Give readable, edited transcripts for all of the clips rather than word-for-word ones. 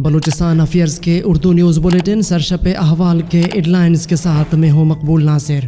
Balochistan affairs کے Urdu news bulletin سرشپ احوال کے ہیڈ لائنز کے ساتھ میں ہوں مقبول ناصر۔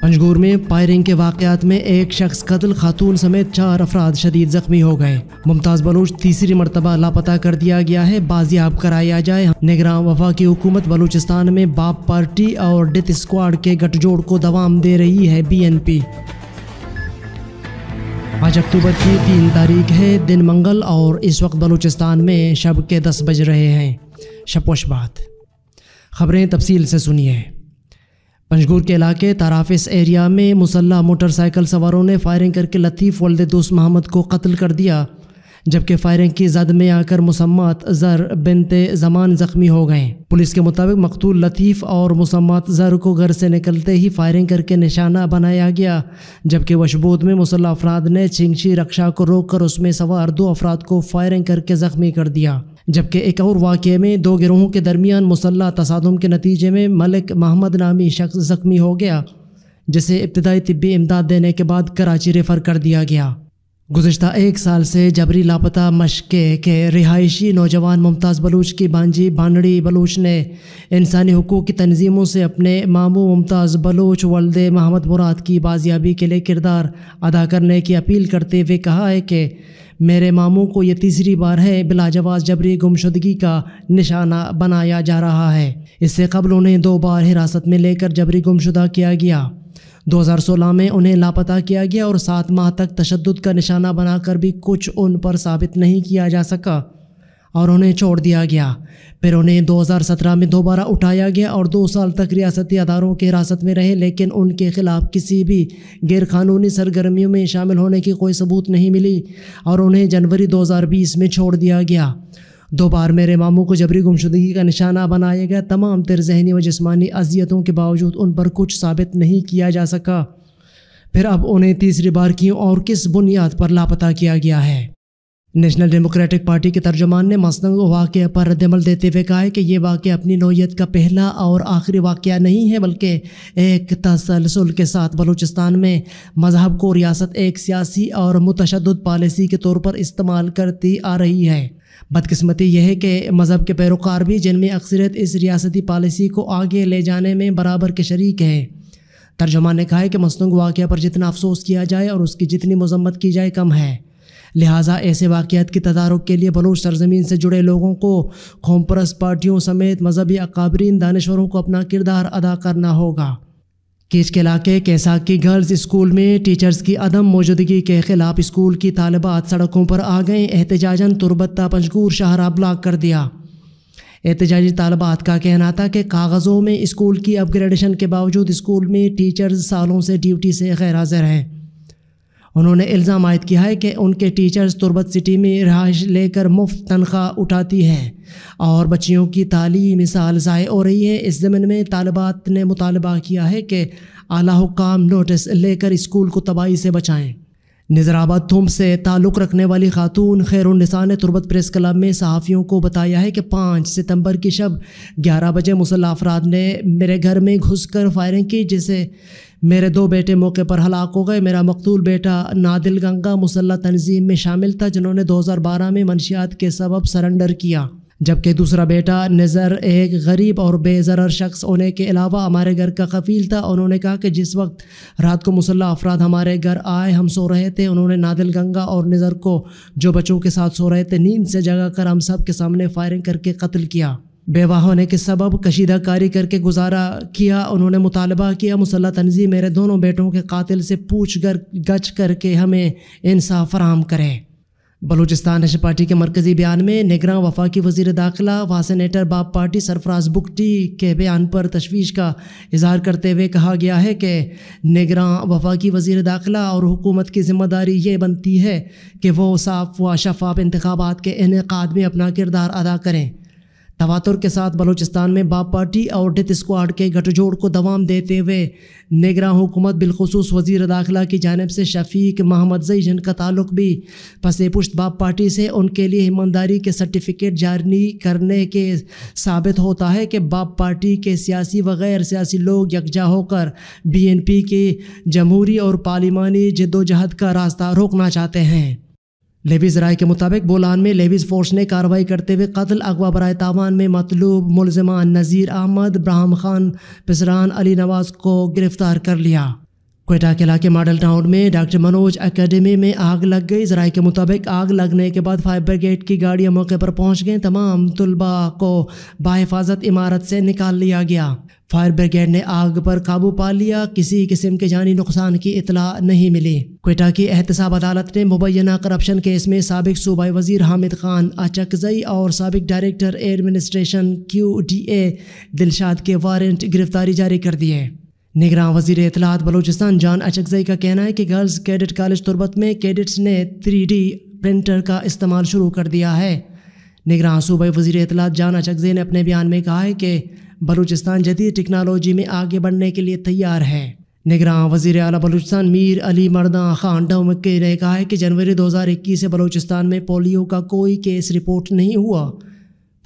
پنجگور میں فائرنگ کے واقعات میں ایک شخص قتل، خاتون سمیت 4 افراد شدید زخمی ہو گئے۔ ممتاز بلوچ تیسری مرتبہ لاپتہ کر دیا گیا ہے، بازیاب کرایا جائے۔ نگراں وفاقی حکومت بلوچستان میں باپ پارٹی اور ڈیتھ اسکواڈ کے گٹھ جوڑ کو دوام دے رہی ہے۔ BNP۔ آج اکتوبر کی 3 تاریخ ہے، دن منگل، اور اس وقت بلوچستان میں شب کے 10 بج رہے ہیں۔ شب و شبات خبریں تفصیل سے سنیے۔ پنجگور کے علاقے طرافس ایریا میں مسلح موٹر سائیکل سواروں نے فائرنگ کر کے لطیف ولد دوست محمد کو قتل کر دیا، جبکہ فائرنگ کی زد میں آ کر مسمات زر بنت زمان زخمی ہو گئے۔ پولیس کے مطابق مقتول لطیف اور مسمات زر کو گھر سے نکلتے ہی فائرنگ کر کے نشانہ بنایا گیا، جبکہ وشبود میں مسلح افراد نے چنگشی رکشا کو روک کر اس میں سوار 2 افراد کو فائرنگ کر کے زخمی کر دیا۔ جبکہ ایک اور واقعے میں 2 گروہوں کے درمیان مسلح تصادم کے نتیجے میں ملک محمد نامی شخص زخمی ہو گیا، جسے ابتدائی طبی امداد دینے کے بعد کراچی ریفر کر دیا گیا۔ گزشتہ 1 سال سے جبری لاپتہ مشقے کے رہائشی نوجوان ممتاز بلوچ کی بانجی بانڑی بلوچ نے انسانی حقوق کی تنظیموں سے اپنے ماموں ممتاز بلوچ ولد محمد مراد کی بازیابی کے لیے کردار ادا کرنے کی اپیل کرتے ہوئے کہا ہے کہ میرے ماموں کو یہ تیسری بار ہے بلا جواز جبری گمشدگی کا نشانہ بنایا جا رہا ہے۔ اس سے قبل انہیں 2 بار حراست میں لے کر جبری گمشدہ کیا گیا۔ 2016 میں انہیں لاپتہ کیا گیا اور 7 ماہ تک تشدد کا نشانہ بنا کر بھی کچھ ان پر ثابت نہیں کیا جا سکا اور انہیں چھوڑ دیا گیا۔ پھر انہیں 2017 میں دوبارہ اٹھایا گیا اور 2 سال تک ریاستی اداروں کی حراست میں رہے، لیکن ان کے خلاف کسی بھی غیر قانونی سرگرمیوں میں شامل ہونے کی کوئی ثبوت نہیں ملی اور انہیں جنوری 2020 میں چھوڑ دیا گیا۔ 2 بار میرے ماموں کو جبری گمشدگی کا نشانہ بنایا گیا۔ تمام تر ذہنی و جسمانی اذیتوں کے باوجود ان پر کچھ ثابت نہیں کیا جا سکا۔ پھر اب انہیں تیسری بار کیوں اور کس بنیاد پر لاپتہ کیا گیا ہے؟ نیشنل ڈیموکریٹک پارٹی کے ترجمان نے مسنگ واقعہ پر رد عمل دیتے ہوئے کہا ہے کہ یہ واقعہ اپنی نوعیت کا پہلا اور آخری واقعہ نہیں ہے، بلکہ ایک تسلسل کے ساتھ بلوچستان میں مذہب کو ریاست ایک سیاسی اور متشدد پالیسی کے طور پر استعمال کرتی آ رہی ہے۔ بدقسمتی یہ ہے کہ مذہب کے پیروکار بھی، جن میں اکثریت اس ریاستی پالیسی کو آگے لے جانے میں برابر کے شریک ہیں۔ ترجمان نے کہا ہے کہ مسنگ واقعہ پر جتنا افسوس کیا جائے اور اس کی جتنی مذمت کی جائے کم ہے، لہٰذا ایسے واقعات کی تدارک کے لیے بلوچ سرزمین سے جڑے لوگوں کو، قوم پرست پارٹیوں سمیت مذہبی اکابرین دانشوروں کو اپنا کردار ادا کرنا ہوگا۔ کیچ کے علاقے کیساک کی گرلز اسکول میں ٹیچرز کی عدم موجودگی کے خلاف اسکول کی طالبات سڑکوں پر آ گئیں۔ احتجاجاً تربتہ پنجگور شاہراہ بلاک کر دیا۔ احتجاجی طالبات کا کہنا تھا کہ کاغذوں میں اسکول کی اپ گریڈیشن کے باوجود اسکول میں ٹیچرز سالوں سے ڈیوٹی سے غیر حاضر ہیں۔ انہوں نے الزام عائد کیا ہے کہ ان کے ٹیچرز تربت سٹی میں رہائش لے کر مفت تنخواہ اٹھاتی ہیں اور بچیوں کی تعلیمی سال ضائع ہو رہی ہے۔ اس ضمن میں طالبات نے مطالبہ کیا ہے کہ اعلیٰ حکام نوٹس لے کر اسکول کو تباہی سے بچائیں۔ نظرآباد تھوم سے تعلق رکھنے والی خاتون خیر النساء نے تربت پریس کلب میں صحافیوں کو بتایا ہے کہ 5 ستمبر کی شب 11 بجے مسلح افراد نے میرے گھر میں گھس کر فائرنگ کی، جس سے میرے 2 بیٹے موقع پر ہلاک ہو گئے۔ میرا مقتول بیٹا نادل گنگا مسلح تنظیم میں شامل تھا، جنہوں نے 2012 میں منشیات کے سبب سرنڈر کیا، جبکہ دوسرا بیٹا نظر ایک غریب اور بے ضرر شخص ہونے کے علاوہ ہمارے گھر کا کفیل تھا۔ انہوں نے کہا کہ جس وقت رات کو مسلح افراد ہمارے گھر آئے، ہم سو رہے تھے۔ انہوں نے نادل گنگا اور نظر کو، جو بچوں کے ساتھ سو رہے تھے، نیند سے جگا کر ہم سب کے سامنے فائرنگ کر کے قتل کیا۔ بیوہ ہونے کے سبب کشیدہ کاری کر کے گزارا کیا۔ انہوں نے مطالبہ کیا مسلح تنظیم میرے دونوں بیٹوں کے قاتل سے پوچھ گچھ کر کے ہمیں انصاف فراہم کرے۔ بلوچستان نیشنل پارٹی کے مرکزی بیان میں نگراں وفاقی وزیر داخلہ و سینیٹر باپ پارٹی سرفراز بگٹی کے بیان پر تشویش کا اظہار کرتے ہوئے کہا گیا ہے کہ نگراں وفاقی وزیر داخلہ اور حکومت کی ذمہ داری یہ بنتی ہے کہ وہ صاف و شفاف انتخابات کے انعقاد میں اپنا کردار ادا کریں۔ تواتر کے ساتھ بلوچستان میں باپ پارٹی اور ڈیتھ اسکواڈ کے گٹھ جوڑ کو دوام دیتے ہوئے نگراں حکومت بالخصوص وزیر داخلہ کی جانب سے شفیق محمد زئی، جن کا تعلق بھی پس پشت باپ پارٹی سے، ان کے لیے ایمانداری کے سرٹیفکیٹ جاری کرنے کے ثابت ہوتا ہے کہ باپ پارٹی کے سیاسی و غیر سیاسی لوگ یکجا ہو کر BNP کی جمہوری اور پارلیمانی جدوجہد کا راستہ روکنا چاہتے ہیں۔ لیویز رائے کے مطابق بولان میں لیویز فورس نے کارروائی کرتے ہوئے قتل، اغوا برائے تاوان میں مطلوب ملزمان نذیر احمد، ابراہیم خان پسران، علی نواز کو گرفتار کر لیا۔ کوئٹہ کے علاقے ماڈل ٹاؤن میں ڈاکٹر منوج اکیڈمی میں آگ لگ گئی۔ ذرائع کے مطابق آگ لگنے کے بعد فائر بریگیڈ کی گاڑیاں موقع پر پہنچ گئیں۔ تمام طلباء کو بحفاظت عمارت سے نکال لیا گیا۔ فائر بریگیڈ نے آگ پر قابو پا لیا۔ کسی قسم کے جانی نقصان کی اطلاع نہیں ملی۔ کوئٹہ کی احتساب عدالت نے مبینہ کرپشن کیس میں سابق صوبائی وزیر حامد خان اچکزئی اور سابق ڈائریکٹر ایڈمنسٹریشن QDA دلشاد کے وارنٹ گرفتاری جاری کر دیے۔ نگراں وزیر اطلاعات بلوچستان جان اچکزئی کا کہنا ہے کہ گرلز کیڈٹ کالج تربت میں کیڈٹس نے 3D پرنٹر کا استعمال شروع کر دیا ہے۔ نگراں صوبائی وزیر اطلاعات جان اچکزئی نے اپنے بیان میں کہا ہے کہ بلوچستان جدید ٹیکنالوجی میں آگے بڑھنے کے لیے تیار ہے۔ نگراں وزیر اعلیٰ بلوچستان میر علی مردان خان ڈومکی نے کہا ہے کہ جنوری 2021 سے بلوچستان میں پولیو کا کوئی کیس رپورٹ نہیں ہوا۔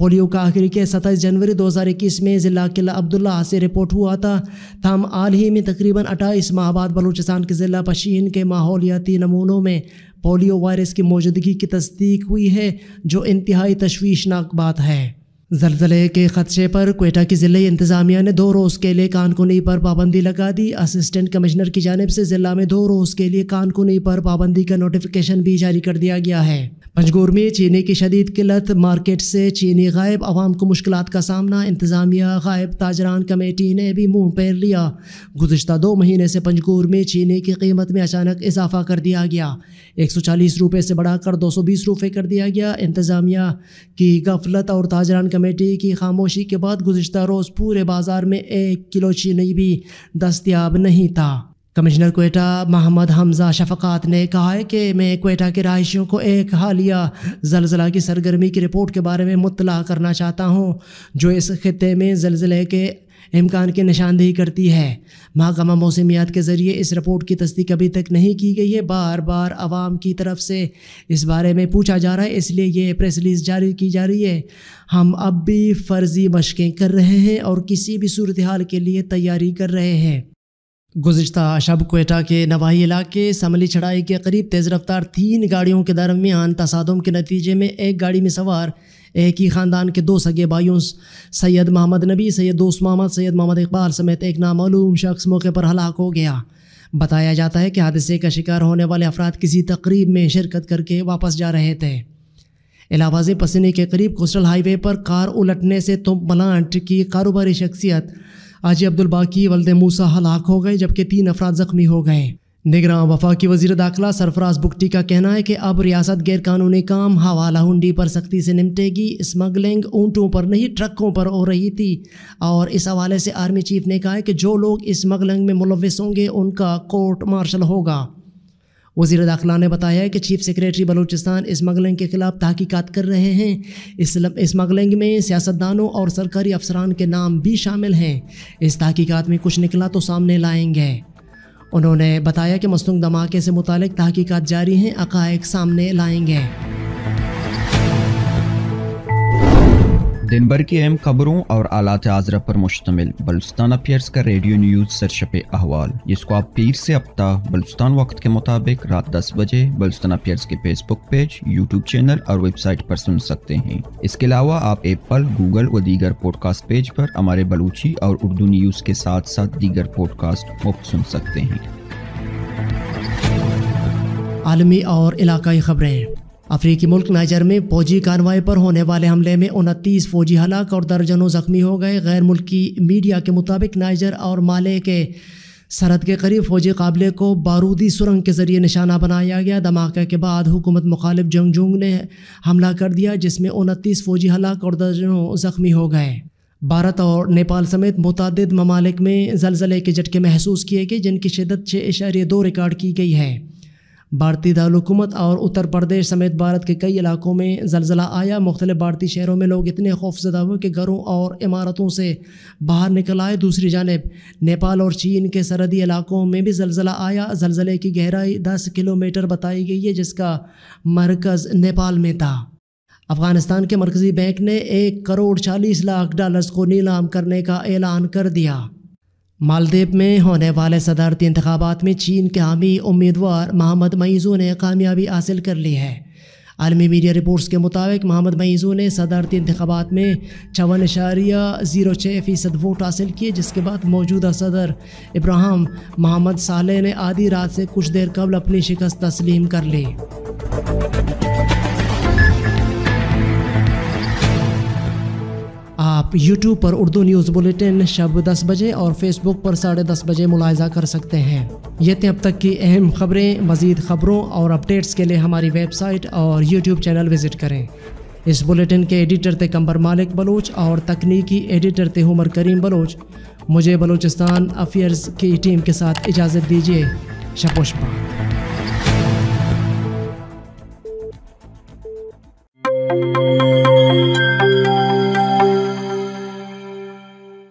پولیو کا آخری کیس 27 جنوری 2021 میں ضلع قلعہ عبداللہ سے رپورٹ ہوا تھا۔ تاہم حال ہی میں تقریباً 28 ماہ بعد بلوچستان کے ضلع پشین کے ماحولیاتی نمونوں میں پولیو وائرس کی موجودگی کی تصدیق ہوئی ہے، جو انتہائی تشویشناک بات ہے۔ زلزلے کے خدشے پر کوئٹہ کی ضلعی انتظامیہ نے 2 روز کے لیے کان کنی پر پابندی لگا دی۔ اسسٹنٹ کمشنر کی جانب سے ضلع میں 2 روز کے لیے کان کنی پر پابندی کا نوٹیفیکیشن بھی جاری کر دیا گیا ہے۔ پنجگور میں چینی کی شدید قلت، مارکیٹ سے چینی غائب، عوام کو مشکلات کا سامنا، انتظامیہ غائب، تاجران کمیٹی نے بھی منہ پھیر لیا۔ گزشتہ 2 مہینے سے پنجگور میں چینی کی قیمت میں اچانک اضافہ کر دیا گیا، 140 روپے سے بڑھا کر 220 روپے کر دیا گیا۔ انتظامیہ کی غفلت اور تاجران کمیٹی کی خاموشی کے بعد گزشتہ روز پورے بازار میں 1 کلو چینی بھی دستیاب نہیں تھا۔ کمشنر کوئٹہ محمد حمزہ شفقات نے کہا ہے کہ میں کوئٹہ کے رہائشیوں کو ایک حالیہ زلزلہ کی سرگرمی کی رپورٹ کے بارے میں مطلع کرنا چاہتا ہوں، جو اس خطے میں زلزلے کے امکان کی نشاندہی کرتی ہے۔ محکمہ موسمیات کے ذریعے اس رپورٹ کی تصدیق ابھی تک نہیں کی گئی ہے۔ بار بار عوام کی طرف سے اس بارے میں پوچھا جا رہا ہے، اس لیے یہ پریس ریلیز جاری کی جا رہی ہے۔ ہم اب بھی فرضی مشقیں کر رہے ہیں اور کسی بھی صورتحال کے لیے تیاری کر رہے ہیں۔ گزشتہ شب کوئٹہ کے نواحی علاقے سملی چھڑائی کے قریب تیز رفتار 3 گاڑیوں کے درمیان تصادم کے نتیجے میں ایک گاڑی میں سوار ایک ہی خاندان کے 2 سگے بھائیوں سید محمد نبی، سید دوست محمد، سید محمد اقبال سمیت ایک نامعلوم شخص موقع پر ہلاک ہو گیا۔ بتایا جاتا ہے کہ حادثے کا شکار ہونے والے افراد کسی تقریب میں شرکت کر کے واپس جا رہے تھے۔ الہوازی پسینے کے قریب کوسٹل ہائی وے پر کار الٹنے سے تم پلانٹ کی کاروباری شخصیت حاجی عبدالباقی ولد موسیٰ ہلاک ہو گئے، جبکہ 3 افراد زخمی ہو گئے۔ نگراں وفاقی وزیر داخلہ سرفراز بگٹی کا کہنا ہے کہ اب ریاست غیر قانونی کام حوالہ ہنڈی پر سختی سے نمٹے گی۔ اسمگلنگ اونٹوں پر نہیں ٹرکوں پر ہو رہی تھی، اور اس حوالے سے آرمی چیف نے کہا ہے کہ جو لوگ اسمگلنگ میں ملوث ہوں گے ان کا کورٹ مارشل ہوگا۔ وزیر داخلہ نے بتایا ہے کہ چیف سیکریٹری بلوچستان اسمگلنگ کے خلاف تحقیقات کر رہے ہیں۔ اسمگلنگ میں سیاستدانوں اور سرکاری افسران کے نام بھی شامل ہیں۔ اس تحقیقات میں کچھ نکلا تو سامنے لائیں گے۔ انہوں نے بتایا کہ مسنون دھماکے سے متعلق تحقیقات جاری ہیں، حقائق سامنے لائیں گے۔ دن بھر کی اہم خبروں اور آلات حاضرہ پر مشتمل بلوچستان افیئرز کا ریڈیو نیوز سرشپ احوال، جس کو آپ پیر سے ہفتہ بلوچستان وقت کے مطابق رات 10 بجے بلوچستان افیئرز کے فیس بک پیج، یوٹیوب چینل اور ویب سائٹ پر سن سکتے ہیں۔ اس کے علاوہ آپ ایپل، گوگل و دیگر پوڈ کاسٹ پیج پر ہمارے بلوچی اور اردو نیوز کے ساتھ ساتھ دیگر پوڈ کاسٹ مفت سن سکتے ہیں۔ عالمی اور علاقائی خبریں۔ افریقی ملک نائجر میں فوجی کارروائی پر ہونے والے حملے میں 29 فوجی ہلاک اور درجنوں زخمی ہو گئے۔ غیر ملکی میڈیا کے مطابق نائجر اور مالے کے سرحد کے قریب فوجی قافلے کو بارودی سرنگ کے ذریعے نشانہ بنایا گیا۔ دھماکے کے بعد حکومت مخالف جنگ نے حملہ کر دیا، جس میں 29 فوجی ہلاک اور درجنوں زخمی ہو گئے۔ بھارت اور نیپال سمیت متعدد ممالک میں زلزلے کے جھٹکے محسوس کیے گئے، جن کی شدت 6.2 ریکارڈ کی گئی ہے۔ بھارتی دارالحکومت اور اتر پردیش سمیت بھارت کے کئی علاقوں میں زلزلہ آیا۔ مختلف بھارتی شہروں میں لوگ اتنے خوفزدہ ہوئے کہ گھروں اور عمارتوں سے باہر نکل آئے۔ دوسری جانب نیپال اور چین کے سرحدی علاقوں میں بھی زلزلہ آیا۔ زلزلے کی گہرائی 10 کلومیٹر بتائی گئی ہے، جس کا مرکز نیپال میں تھا۔ افغانستان کے مرکزی بینک نے $1.40 کو نیلام کرنے کا اعلان کر دیا۔ مالدیپ میں ہونے والے صدارتی انتخابات میں چین کے حامی امیدوار محمد معیزو نے کامیابی حاصل کر لی ہے۔ عالمی میڈیا رپورٹس کے مطابق محمد معیزو نے صدارتی انتخابات میں 54.06% ووٹ حاصل کیے، جس کے بعد موجودہ صدر ابراہیم محمد صالح نے آدھی رات سے کچھ دیر قبل اپنی شکست تسلیم کر لی۔ آپ یوٹیوب پر اردو نیوز بلیٹن شب 10 بجے اور فیس بک پر 10:30 بجے ملاحظہ کر سکتے ہیں۔ یہ تھیں اب تک کی اہم خبریں۔ مزید خبروں اور اپڈیٹس کے لیے ہماری ویب سائٹ اور یوٹیوب چینل وزٹ کریں۔ اس بلیٹن کے ایڈیٹر تھے قمر مالک بلوچ اور تکنیکی ایڈیٹر تھے عمر کریم بلوچ۔ مجھے بلوچستان افیئرز کی ٹیم کے ساتھ اجازت دیجیے۔ شب و شبات۔